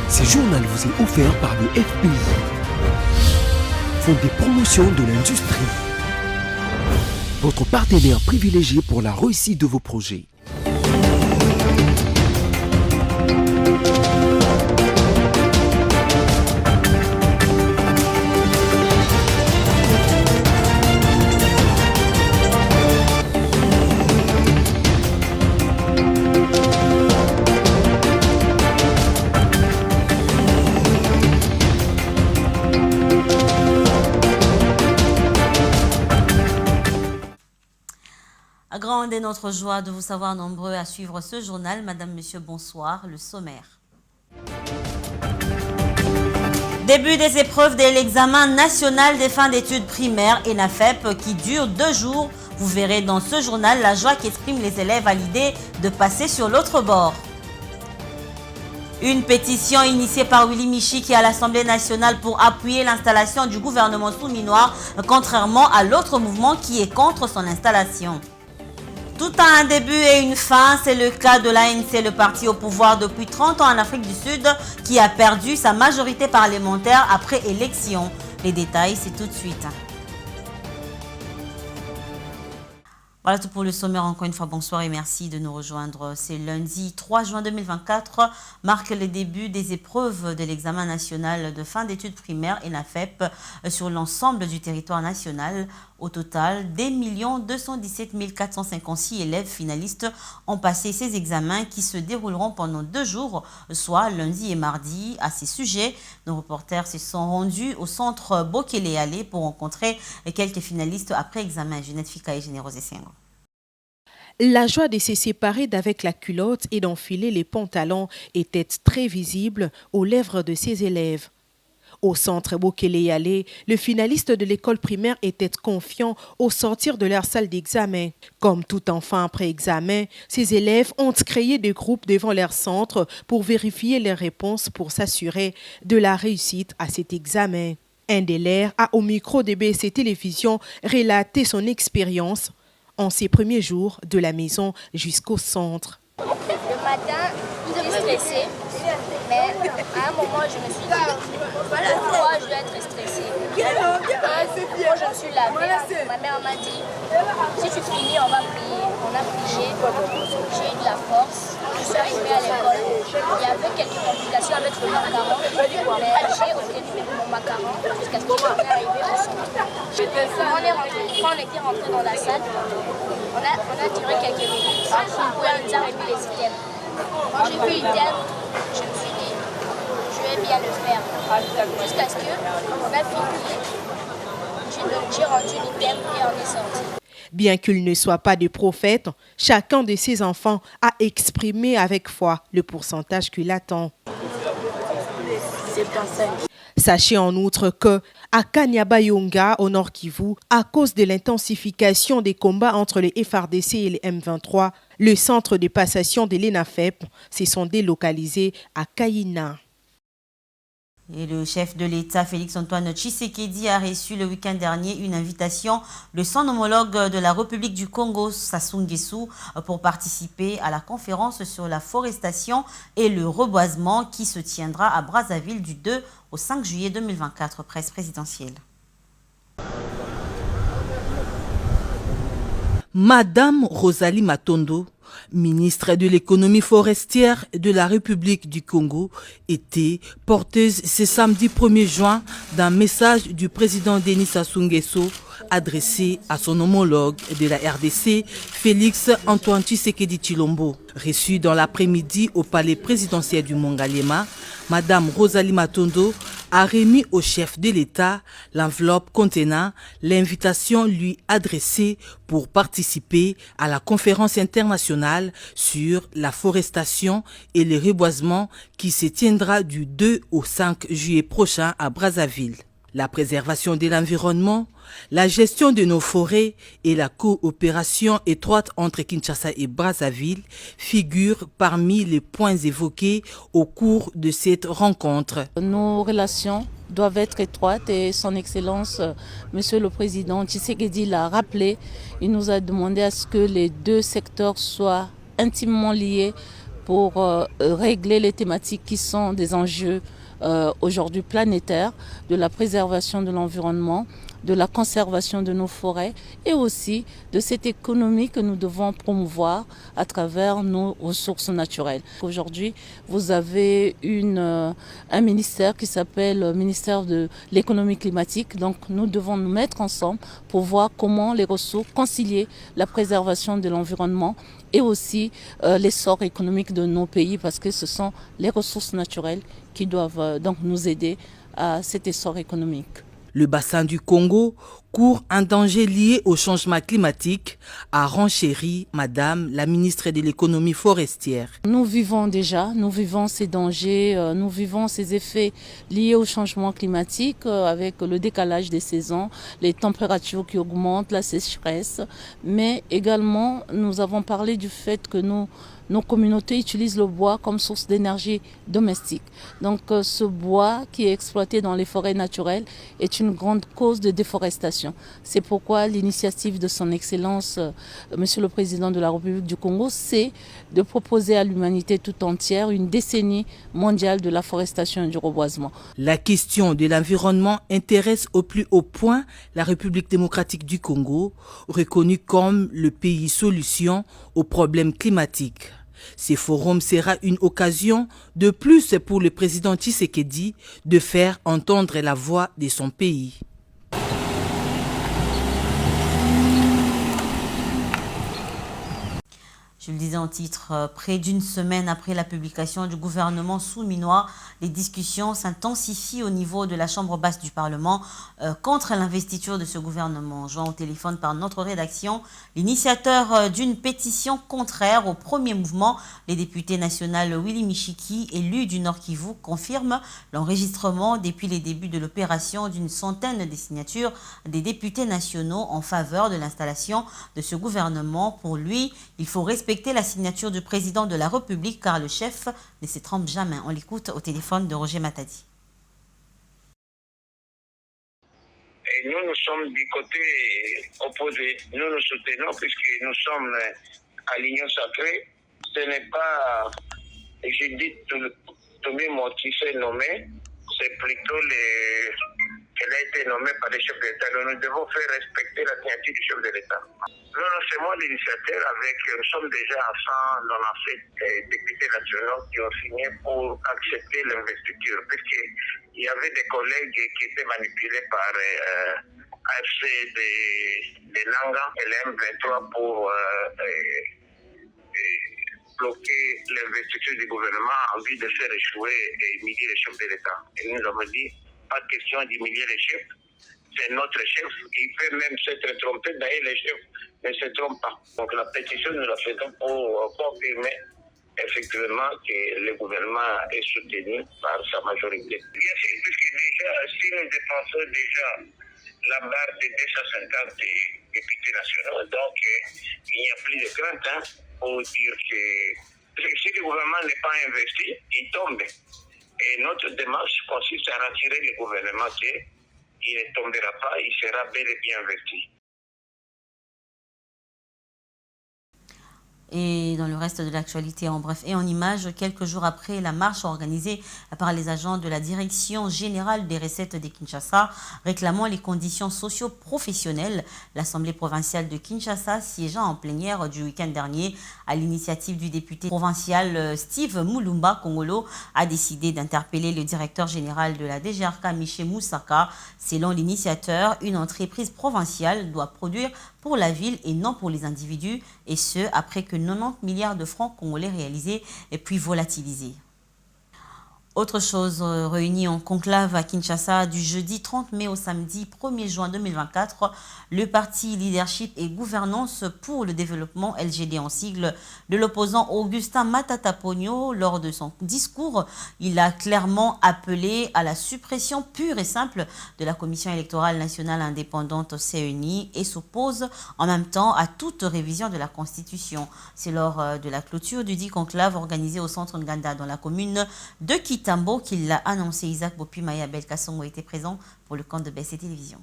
Ce journal vous est offert par le FPI, Fonds des promotions de l'industrie, votre partenaire privilégié pour la réussite de vos projets. Grande est notre joie de vous savoir nombreux à suivre ce journal. Madame, Monsieur, bonsoir. Le sommaire. Début des épreuves de l'examen national des fins d'études primaires ENAFEP qui dure 2 jours. Vous verrez dans ce journal la joie qu'expriment les élèves à l'idée de passer sur l'autre bord. Une pétition initiée par Willy Michiki à l'Assemblée nationale pour appuyer l'installation du gouvernement souminois, contrairement à l'autre mouvement qui est contre son installation. Tout a un début et une fin, c'est le cas de l'ANC, le parti au pouvoir depuis 30 ans en Afrique du Sud, qui a perdu sa majorité parlementaire après élection. Les détails, c'est tout de suite. Voilà tout pour le sommaire. Encore une fois, bonsoir et merci de nous rejoindre. C'est lundi 3 juin 2024, marque le début des épreuves de l'examen national de fin d'études primaires ENAFEP sur l'ensemble du territoire national. Au total, des 217 456 élèves finalistes ont passé ces examens qui se dérouleront pendant 2 jours, soit lundi et mardi. À ces sujets, nos reporters se sont rendus au centre Bokele-Allé pour rencontrer quelques finalistes après examen. Jeanette Fika et Générose Essengo. La joie de se séparer d'avec la culotte et d'enfiler les pantalons était très visible aux lèvres de ses élèves. Au centre Bokele-Allé, le finaliste de l'école primaire était confiant au sortir de leur salle d'examen. Comme tout enfant après examen, ces élèves ont créé des groupes devant leur centre pour vérifier leurs réponses pour s'assurer de la réussite à cet examen. Un des leurs a au micro de BC Télévision relaté son expérience en ses premiers jours de la maison jusqu'au centre. Le matin, j'étais stressée, mais à un moment, je me suis dit, pourquoi je dois être stressée? Quand je me suis lavée, ma mère m'a dit, si tu finis, on va prier. On a prié, j'ai eu de la force, je suis arrivée à l'école. Il y avait quelques complications avec le macaron, mais j'ai obtenu mon macaron jusqu'à ce que je sois arrivée au centre. Quand on était rentré dans la salle, on a duré quelques minutes. On nous a remis les items. Quand j'ai vu l'item, je me suis dit, je vais bien le faire. Jusqu'à ce qu'on a fini, j'ai rendu l'item et on est sorti. Bien qu'il ne soit pas de prophète, chacun de ses enfants a exprimé avec foi le pourcentage qu'il attend. Sachez en outre que à Kanyabayonga, au Nord Kivu, à cause de l'intensification des combats entre les FARDC et les M23, le centre de passation de l'ENAFEP se sont délocalisés à Kayina. Et le chef de l'État, Félix-Antoine Tshisekedi, a reçu le week-end dernier une invitation de son homologue de la République du Congo, Sassou Nguesso, pour participer à la conférence sur la forestation et le reboisement qui se tiendra à Brazzaville du 2 au 5 juillet 2024, presse présidentielle. Madame Rosalie Matondo, ministre de l'économie forestière de la République du Congo, était porteuse ce samedi 1er juin d'un message du président Denis Sassou Nguesso adressé à son homologue de la RDC, Félix-Antoine Tshisekedi Tshilombo. Reçue dans l'après-midi au palais présidentiel du Mongaliema, Madame Rosalie Matondo a remis au chef de l'État l'enveloppe contenant l'invitation lui adressée pour participer à la conférence internationale sur la forestation et le reboisement qui se tiendra du 2 au 5 juillet prochain à Brazzaville. La préservation de l'environnement, la gestion de nos forêts et la coopération étroite entre Kinshasa et Brazzaville figurent parmi les points évoqués au cours de cette rencontre. Nos relations doivent être étroites et son Excellence, Monsieur le Président Tshisekedi l'a rappelé. Il nous a demandé à ce que les deux secteurs soient intimement liés pour régler les thématiques qui sont des enjeux aujourd'hui planétaires, de la préservation de l'environnement, de la conservation de nos forêts et aussi de cette économie que nous devons promouvoir à travers nos ressources naturelles. Aujourd'hui, vous avez un ministère qui s'appelle ministère de l'économie climatique. Donc nous devons nous mettre ensemble pour voir comment les ressources, concilier la préservation de l'environnement et aussi l'essor économique de nos pays, parce que ce sont les ressources naturelles qui doivent donc nous aider à cet essor économique. Le bassin du Congo court un danger lié au changement climatique, a renchéri Madame la ministre de l'économie forestière. Nous vivons ces dangers, nous vivons ces effets liés au changement climatique avec le décalage des saisons, les températures qui augmentent, la sécheresse, mais également nous avons parlé du fait que nos communautés utilisent le bois comme source d'énergie domestique. Donc ce bois qui est exploité dans les forêts naturelles est une grande cause de déforestation. C'est pourquoi l'initiative de son Excellence, Monsieur le Président de la République du Congo, c'est de proposer à l'humanité tout entière une décennie mondiale de la forestation et du reboisement. La question de l'environnement intéresse au plus haut point la République démocratique du Congo, reconnue comme le pays solution aux problèmes climatiques. Ce forum sera une occasion de plus pour le président Tshisekedi de faire entendre la voix de son pays. Je le disais en titre, près d'une semaine après la publication du gouvernement souminois, les discussions s'intensifient au niveau de la Chambre basse du Parlement contre l'investiture de ce gouvernement. Joint au téléphone par notre rédaction, l'initiateur d'une pétition contraire au premier mouvement, les députés nationaux Willy Michiki, élu du Nord Kivu, confirme l'enregistrement depuis les débuts de l'opération d'une centaine de signatures des députés nationaux en faveur de l'installation de ce gouvernement. Pour lui, il faut respecter la signature du président de la République car le chef ne se trompe jamais. On l'écoute au téléphone de Roger Matadi. Et nous sommes du côté opposé. Nous nous soutenons puisque nous sommes à l'Union sacrée. Ce n'est pas, je dis, tout le monde qui s'est nommé, c'est plutôt qu'elle a été nommée par les chefs d'État. Nous devons faire respecter la signature du chef de l'État. C'est moi l'initiateur nous sommes déjà à 197 députés nationaux qui ont signé pour accepter l'investiture, puisqu'il y avait des collègues qui étaient manipulés par AFC de Nanga et l'M23 pour bloquer l'investiture du gouvernement en vue de faire échouer et humilier les chefs de l'État. Et nous avons dit, pas question d'humilier les chefs, c'est notre chef, il peut même s'être trompé, d'ailleurs les chefs ne se trompent pas. Donc la pétition, nous la faisons pour confirmer effectivement que le gouvernement est soutenu par sa majorité. Bien sûr, puisque déjà, si nous dépensons déjà la barre de 250 députés nationaux, donc il n'y a plus de crainte pour dire que si le gouvernement n'est pas investi, il tombe. Et notre démarche consiste à rassurer le gouvernement qu'il ne tombera pas, il sera bel et bien investi. Et dans le reste de l'actualité, en bref et en images, quelques jours après la marche organisée par les agents de la Direction générale des recettes de Kinshasa réclamant les conditions socio-professionnelles, l'Assemblée provinciale de Kinshasa, siégeant en plénière du week-end dernier à l'initiative du député provincial Steve Mulumba Kongolo, a décidé d'interpeller le directeur général de la DGRK, Miché Moussaka. Selon l'initiateur, une entreprise provinciale doit produire pour la ville et non pour les individus, et ce, après que 90 milliards de francs congolais réalisés et puis volatilisés. Autre chose, réunie en conclave à Kinshasa du jeudi 30 mai au samedi 1er juin 2024, le parti Leadership et Gouvernance pour le développement, LGD en sigle, de l'opposant Augustin Matata Pogno, lors de son discours, il a clairement appelé à la suppression pure et simple de la Commission électorale nationale indépendante CENI et s'oppose en même temps à toute révision de la Constitution. C'est lors de la clôture du dit conclave organisé au centre Nganda dans la commune de Kitambo qu'il l'a annoncé. Isaac Bopima et Abel Kassongo étaient présents pour le compte de BC Télévision.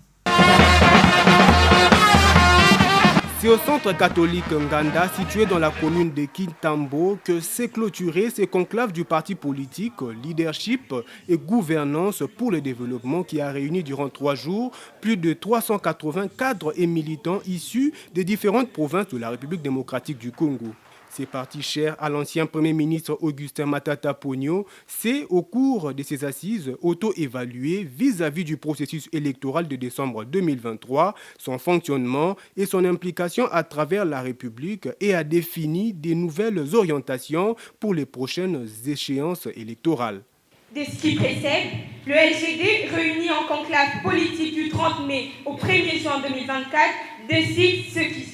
C'est au centre catholique Nganda, situé dans la commune de Kintambo, que s'est clôturé ce conclave du parti politique, leadership et gouvernance pour le développement qui a réuni durant 3 jours plus de 380 cadres et militants issus des différentes provinces de la République démocratique du Congo. Ces partis chers à l'ancien Premier ministre Augustin Matata Ponyo s'est, au cours de ces assises, auto-évalué vis-à-vis du processus électoral de décembre 2023, son fonctionnement et son implication à travers la République et a défini des nouvelles orientations pour les prochaines échéances électorales. De ce qui précède, le LGD, réuni en conclave politique du 30 mai au 1er juin 2024, décide ce qui suit.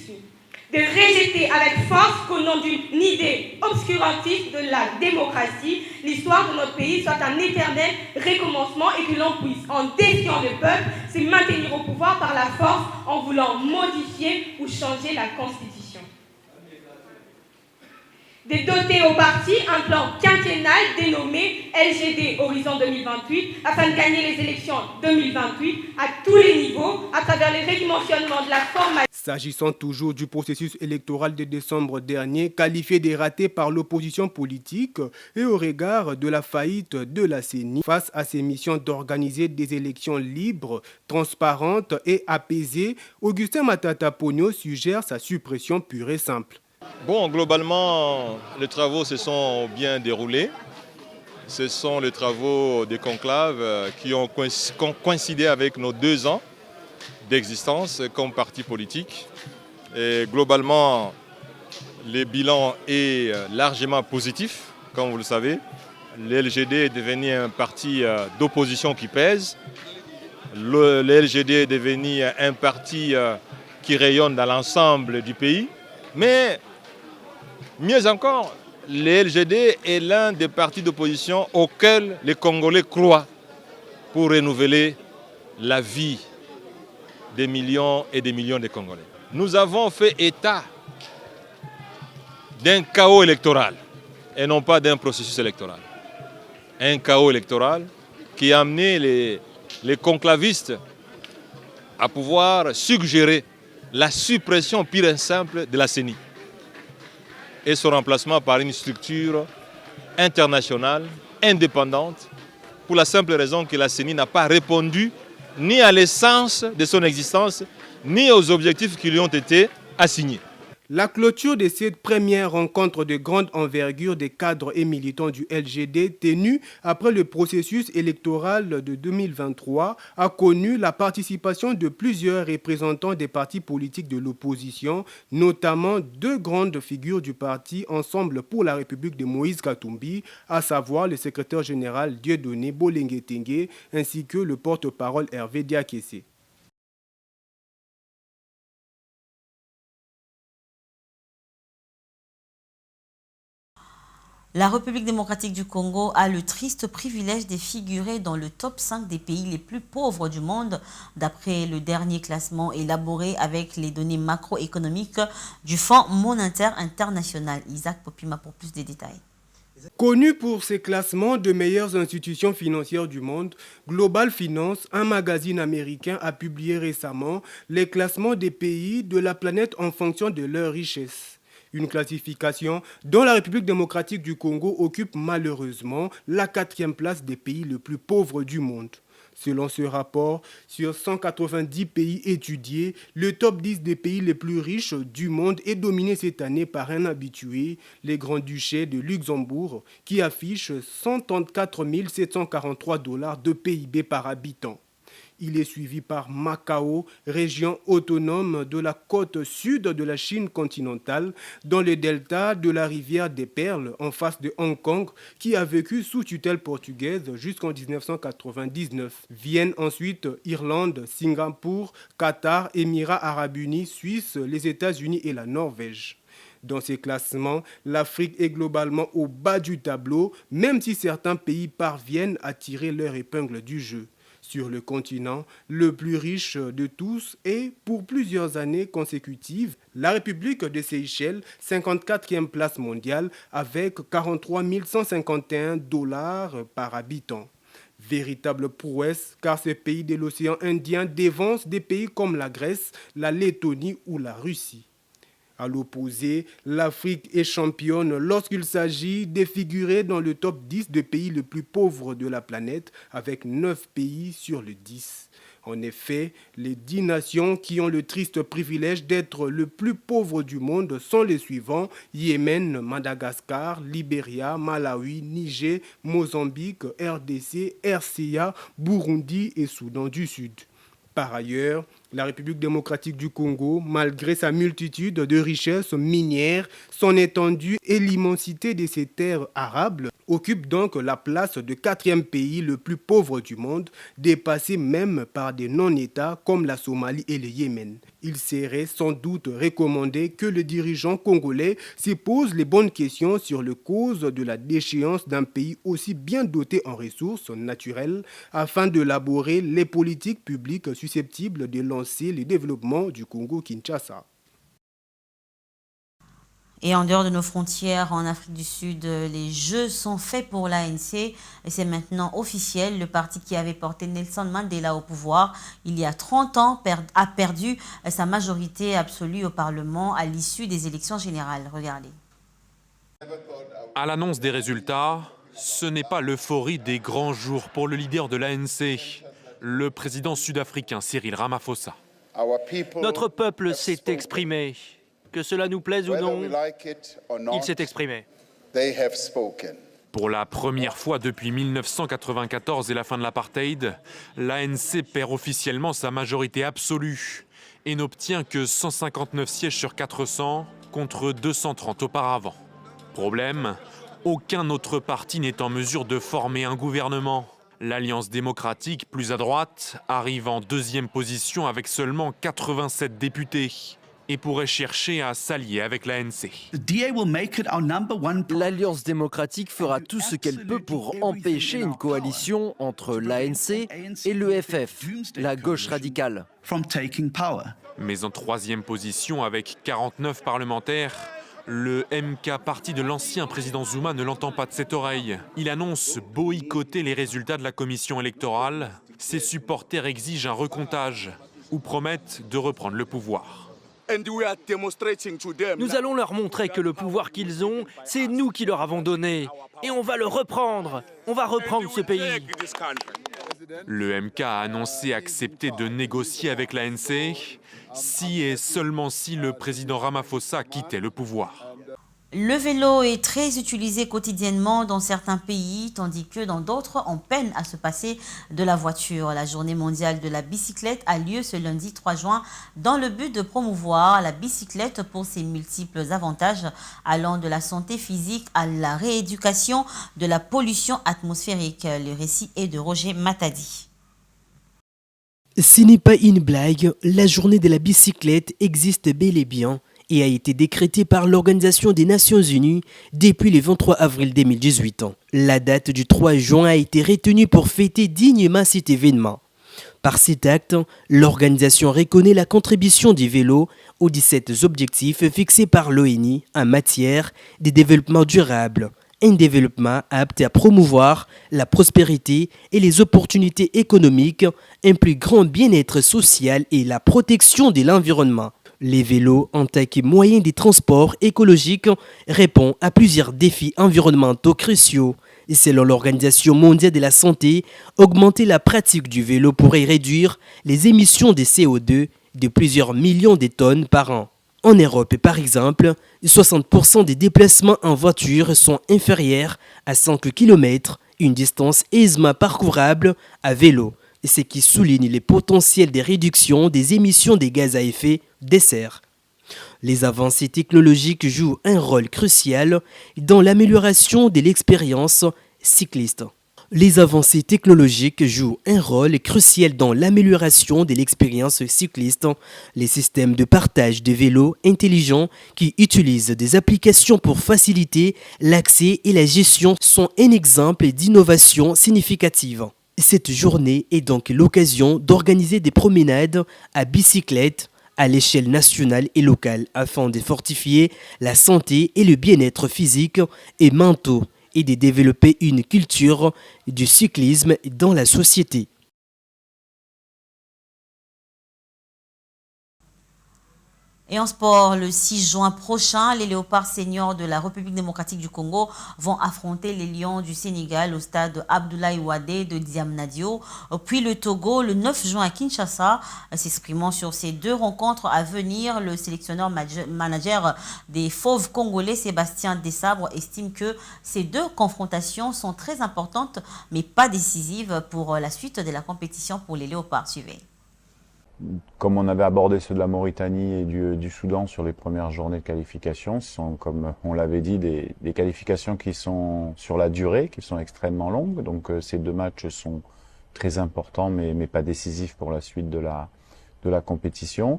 De rejeter avec force qu'au nom d'une idée obscurantiste de la démocratie, l'histoire de notre pays soit un éternel recommencement et que l'on puisse, en défiant le peuple, se maintenir au pouvoir par la force en voulant modifier ou changer la Constitution. De doter au parti un plan quinquennal dénommé LGD Horizon 2028 afin de gagner les élections 2028 à tous les niveaux à travers le redimensionnement de la formation. S'agissant toujours du processus électoral de décembre dernier, qualifié de raté par l'opposition politique et au regard de la faillite de la CENI, face à ses missions d'organiser des élections libres, transparentes et apaisées, Augustin Matata Ponyo suggère sa suppression pure et simple. Bon, globalement, les travaux se sont bien déroulés. Ce sont les travaux des conclaves qui ont coïncidé avec nos 2 ans d'existence comme parti politique. Et globalement, le bilan est largement positif, comme vous le savez. Le LGD est devenu un parti d'opposition qui pèse. Le LGD est devenu un parti qui rayonne dans l'ensemble du pays. Mais mieux encore, le LGD est l'un des partis d'opposition auxquels les Congolais croient pour renouveler la vie des millions et des millions de Congolais. Nous avons fait état d'un chaos électoral et non pas d'un processus électoral. Un chaos électoral qui a amené les conclavistes à pouvoir suggérer la suppression pure et simple de la CENI et son remplacement par une structure internationale, indépendante, pour la simple raison que la CENI n'a pas répondu ni à l'essence de son existence, ni aux objectifs qui lui ont été assignés. La clôture de cette première rencontre de grande envergure des cadres et militants du LGD tenue après le processus électoral de 2023 a connu la participation de plusieurs représentants des partis politiques de l'opposition, notamment 2 grandes figures du parti Ensemble pour la République de Moïse Katumbi, à savoir le secrétaire général Dieudonné Bolengue-Tengue ainsi que le porte-parole Hervé Diakessé. La République démocratique du Congo a le triste privilège de figurer dans le top 5 des pays les plus pauvres du monde, d'après le dernier classement élaboré avec les données macroéconomiques du Fonds monétaire international. Isaac Popima pour plus de détails. Connu pour ses classements de meilleures institutions financières du monde, Global Finance, un magazine américain, a publié récemment les classements des pays de la planète en fonction de leur richesse. Une classification dont la République démocratique du Congo occupe malheureusement la 4e place des pays les plus pauvres du monde. Selon ce rapport, sur 190 pays étudiés, le top 10 des pays les plus riches du monde est dominé cette année par un habitué, les Grands-Duchés de Luxembourg, qui affiche 134 743 $ de PIB par habitant. Il est suivi par Macao, région autonome de la côte sud de la Chine continentale, dans le delta de la rivière des Perles, en face de Hong Kong, qui a vécu sous tutelle portugaise jusqu'en 1999. Viennent ensuite Irlande, Singapour, Qatar, Émirats arabes unis, Suisse, les États-Unis et la Norvège. Dans ces classements, l'Afrique est globalement au bas du tableau, même si certains pays parviennent à tirer leur épingle du jeu. Sur le continent, le plus riche de tous est, pour plusieurs années consécutives, la République des Seychelles, 54e place mondiale avec 43 151 $ par habitant. Véritable prouesse, car ces pays de l'océan Indien dévancent des pays comme la Grèce, la Lettonie ou la Russie. À l'opposé, l'Afrique est championne lorsqu'il s'agit de figurer dans le top 10 des pays les plus pauvres de la planète, avec 9 pays sur le 10. En effet, les 10 nations qui ont le triste privilège d'être le plus pauvre du monde sont les suivants: Yémen, Madagascar, Libéria, Malawi, Niger, Mozambique, RDC, RCA, Burundi et Soudan du Sud. Par ailleurs, la République démocratique du Congo, malgré sa multitude de richesses minières, son étendue et l'immensité de ses terres arables, occupe donc la place de 4e pays le plus pauvre du monde, dépassé même par des non-États comme la Somalie et le Yémen. Il serait sans doute recommandé que le dirigeant congolais se pose les bonnes questions sur les causes de la déchéance d'un pays aussi bien doté en ressources naturelles, afin d'élaborer les politiques publiques susceptibles de lancer le développement du Congo-Kinshasa. Et en dehors de nos frontières, en Afrique du Sud, les jeux sont faits pour l'ANC et c'est maintenant officiel. Le parti qui avait porté Nelson Mandela au pouvoir il y a 30 ans a perdu sa majorité absolue au Parlement à l'issue des élections générales. Regardez. À l'annonce des résultats, ce n'est pas l'euphorie des grands jours pour le leader de l'ANC, le président sud-africain Cyril Ramaphosa. Notre peuple s'est exprimé. Que cela nous plaise ou non, il s'est exprimé. Pour la première fois depuis 1994 et la fin de l'apartheid, l'ANC perd officiellement sa majorité absolue et n'obtient que 159 sièges sur 400 contre 230 auparavant. Problème, aucun autre parti n'est en mesure de former un gouvernement. L'Alliance démocratique, plus à droite, arrive en 2e position avec seulement 87 députés et pourrait chercher à s'allier avec l'ANC. L'Alliance démocratique fera tout ce qu'elle peut pour empêcher une coalition entre l'ANC et l'EFF, la gauche radicale. Mais en 3e position avec 49 parlementaires, le MK, parti de l'ancien président Zuma, ne l'entend pas de cette oreille. Il annonce boycotter les résultats de la commission électorale. Ses supporters exigent un recomptage ou promettent de reprendre le pouvoir. Nous allons leur montrer que le pouvoir qu'ils ont, c'est nous qui leur avons donné. Et on va le reprendre. On va reprendre ce pays. Le MK a annoncé accepter de négocier avec l'ANC si et seulement si le président Ramaphosa quittait le pouvoir. Le vélo est très utilisé quotidiennement dans certains pays, tandis que dans d'autres, on peine à se passer de la voiture. La journée mondiale de la bicyclette a lieu ce lundi 3 juin dans le but de promouvoir la bicyclette pour ses multiples avantages, allant de la santé physique à la rééducation de la pollution atmosphérique. Le récit est de Roger Matadi. Ce n'est pas une blague, la journée de la bicyclette existe bel et bien et a été décrétée par l'Organisation des Nations Unies depuis le 23 avril 2018. La date du 3 juin a été retenue pour fêter dignement cet événement. Par cet acte, l'organisation reconnaît la contribution du vélo aux 17 objectifs fixés par l'ONU en matière de développement durable. Un développement apte à promouvoir la prospérité et les opportunités économiques, un plus grand bien-être social et la protection de l'environnement. Les vélos, en tant que moyen de transport écologique, répondent à plusieurs défis environnementaux cruciaux. Et selon l'Organisation mondiale de la santé, augmenter la pratique du vélo pourrait réduire les émissions de CO2 de plusieurs millions de tonnes par an. En Europe, par exemple, 60% des déplacements en voiture sont inférieurs à 5 km, une distance aisément parcourable à vélo, ce qui souligne le potentiel de réduction des émissions de gaz à effet de serre. Les avancées technologiques jouent un rôle crucial dans l'amélioration de l'expérience cycliste. Les avancées technologiques jouent un rôle crucial dans l'amélioration de l'expérience cycliste. Les systèmes de partage de vélos intelligents qui utilisent des applications pour faciliter l'accès et la gestion sont un exemple d'innovation significative. Cette journée est donc l'occasion d'organiser des promenades à bicyclette à l'échelle nationale et locale afin de fortifier la santé et le bien-être physique et mentaux et de développer une culture du cyclisme dans la société. Et en sport, le 6 juin prochain, les Léopards seniors de la République démocratique du Congo vont affronter les Lions du Sénégal au stade Abdoulaye Wade de Diamniadio. Puis le Togo, le 9 juin à Kinshasa. S'exprimant sur ces deux rencontres à venir, le sélectionneur manager des Fauves congolais, Sébastien Desabre, estime que ces deux confrontations sont très importantes, mais pas décisives pour la suite de la compétition pour les Léopards. Suivez. Comme on avait abordé ceux de la Mauritanie et du Soudan sur les premières journées de qualification, ce sont, comme on l'avait dit, des qualifications qui sont sur la durée, qui sont extrêmement longues. Donc ces deux matchs sont très importants, mais pas décisifs pour la suite de la compétition.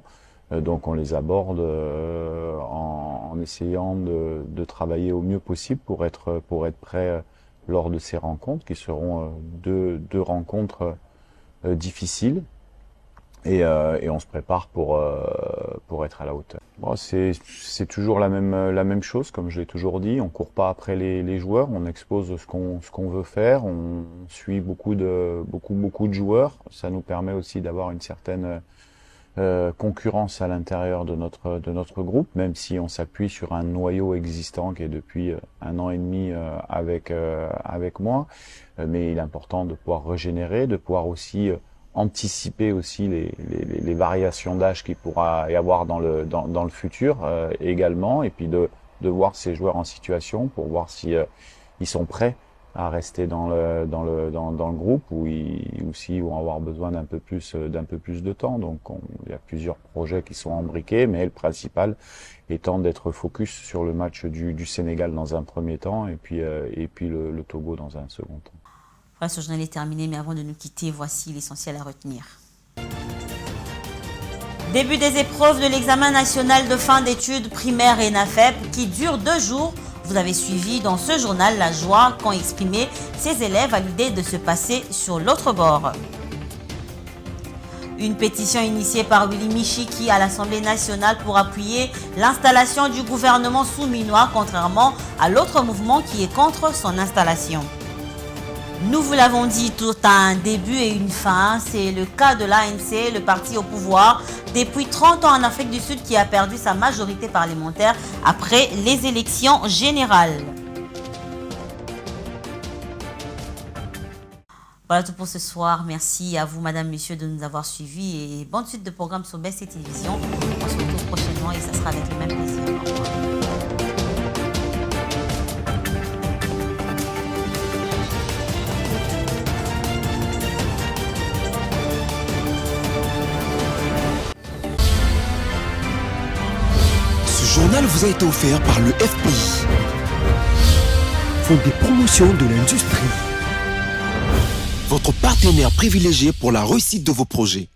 Donc on les aborde en essayant de travailler au mieux possible pour être prêt lors de ces rencontres, qui seront deux rencontres difficiles. Et on se prépare pour être à la hauteur. Bon, c'est toujours la même chose, comme je l'ai toujours dit. On court pas après les joueurs, on expose ce qu'on veut faire. On suit beaucoup de joueurs. Ça nous permet aussi d'avoir une certaine concurrence à l'intérieur de notre groupe, même si on s'appuie sur un noyau existant qui est depuis 1 an et demi avec moi. Mais il est important de pouvoir régénérer, de pouvoir aussi anticiper aussi les variations d'âge qu'il pourra y avoir dans le futur également, et puis de voir ces joueurs en situation pour voir si ils sont prêts à rester dans le groupe ou s'ils vont avoir besoin d'un peu plus de temps. Donc il y a plusieurs projets qui sont imbriqués, mais le principal étant d'être focus sur le match du Sénégal dans un premier temps et puis le Togo dans un second temps. Voilà, ce journal est terminé, mais avant de nous quitter, voici l'essentiel à retenir. Début des épreuves de l'examen national de fin d'études primaires ENAFEP qui dure 2 jours. Vous avez suivi dans ce journal la joie qu'ont exprimé ces élèves à l'idée de se passer sur l'autre bord. Une pétition initiée par Willy Michiki à l'Assemblée nationale pour appuyer l'installation du gouvernement souminois, contrairement à l'autre mouvement qui est contre son installation. Nous vous l'avons dit, tout a un début et une fin. C'est le cas de l'ANC, le parti au pouvoir, depuis 30 ans en Afrique du Sud, qui a perdu sa majorité parlementaire après les élections générales. Voilà tout pour ce soir. Merci à vous, madame, messieurs, de nous avoir suivis. Et bonne suite de programmes sur BSC Télévision. On se retrouve prochainement et ça sera avec le même plaisir. Au revoir. Ce journal vous a été offert par le FPI, Fonds de promotion de l'industrie, votre partenaire privilégié pour la réussite de vos projets.